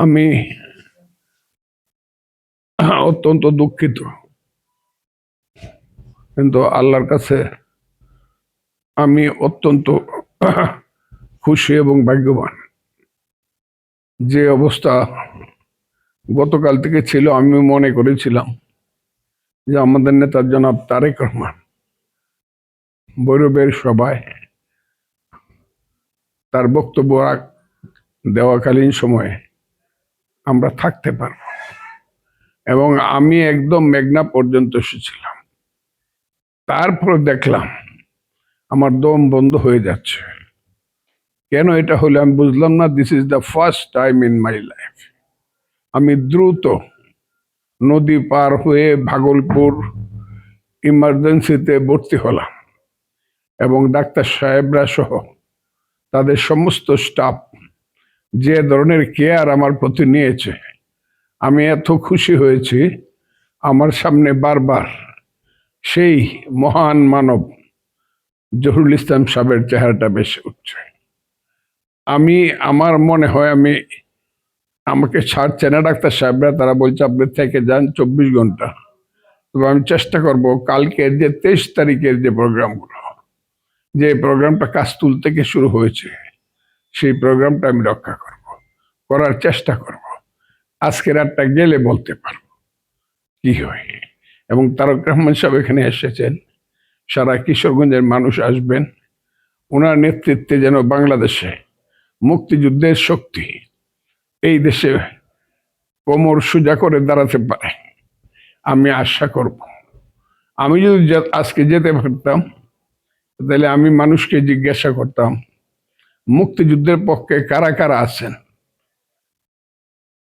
আমি অত্যন্ত দুঃখিত, কিন্তু আল্লাহর কাছে আমি অত্যন্ত খুশি এবং ভাগ্যবান। যে অবস্থা গতকাল থেকে ছিল, আমি মনে করেছিলাম যে আমাদের নেতা জনাব তারেক রহমান ভৈরবের সভায় তার বক্তব্য দেওয়াকালীন সময়ে আমরা থাকতে পারব, এবং আমি একদম মেঘনা পর্যন্ত এসেছিলাম। তারপরে দেখলাম আমার দম বন্ধ হয়ে যাচ্ছে। কেন এটা হলো আমি বুঝলাম না। This is the first time in my life আমি দ্রুত নদী পার হয়ে ভাগলপুর ইমার্জেন্সিতে ভর্তি হলাম, এবং ডাক্তার সাহেবরা সহ তাদের সমস্ত স্টাফ যে ধরনের কেয়ার আমার প্রতি নিয়েছে, আমি এত খুশি হয়েছি। আমার সামনে বারবার সেই মহান মানব জহুরুল ইসলাম সাহেবের চেহারাটা বেশি উঠছে। আমার মনে হয় আমাকে ছাড়ছে না ডাক্তার সাহেবরা, তারা বলছে আপনি থেকে যান 24 ঘন্টা। তবে আমি চেষ্টা করব কালকের যে 23 তারিখের যে প্রোগ্রামটা কাস্তুল থেকে শুরু হয়েছে, সেই প্রোগ্রামটা আমি রক্ষা করার চেষ্টা করব। আজকে রাতটা গেলে বলতে পারবো কি হয়। এবং তারেক রহমান সাহেব এখানে এসেছেন, সারা কিশোরগঞ্জের মানুষ আসবেন। ওনার নেতৃত্বে যেন বাংলাদেশে মুক্তিযুদ্ধের শক্তি এই দেশে কোমর সোজা করে দাঁড়াতে পারে, আমি আশা করব। আমি যদি আজকে যেতে পারতাম, তাহলে আমি মানুষকে জিজ্ঞাসা করতাম মুক্তিযুদ্ধের পক্ষে কারা কারা আছেন,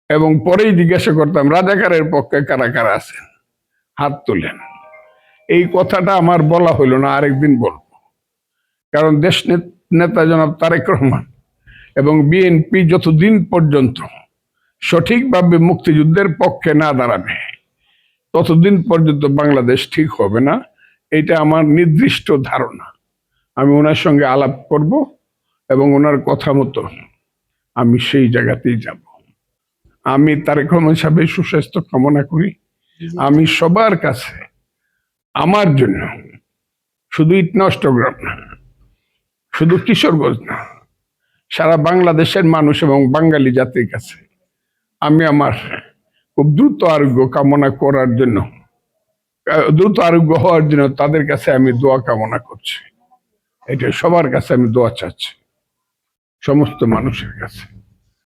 এবং পরেই জিজ্ঞাসা করতাম রাজাকারের পক্ষে কারা কারা আছেন, হাত তোলেন। এই কথাটা আমার বলা হইল না, আরেকদিন বলবো। কারণ দেশ নেতা জনাব তারেক রহমান এবং বিএনপি যতদিন পর্যন্ত সঠিকভাবে মুক্তিযুদ্ধের পক্ষে না দাঁড়াবে, ততদিন পর্যন্ত বাংলাদেশ ঠিক হবে না। এটা আমার নির্দিষ্ট ধারণা। আমি ওনার সঙ্গে আলাপ করব, এবং ওনার কথা মতো আমি সেই জায়গাতেই যাব। আমি তারেক রহমান সাহেবের সুস্বাস্থ্য কামনা করি। আমি সবার কাছে আমার জন্য, শুধু ইটনষ্টগ্রাম না, শুধু কিশোরগঞ্জ না, সারা বাংলাদেশের মানুষ এবং বাঙালি জাতির কাছে আমি আমার খুব দ্রুত আরোগ্য কামনা করার জন্য, দ্রুত আরোগ্য হওয়ার জন্য তাদের কাছে আমি দোয়া কামনা করছি। এটা সবার কাছে আমি দোয়া চাচ্ছি, সমস্ত মানুষের কাছে।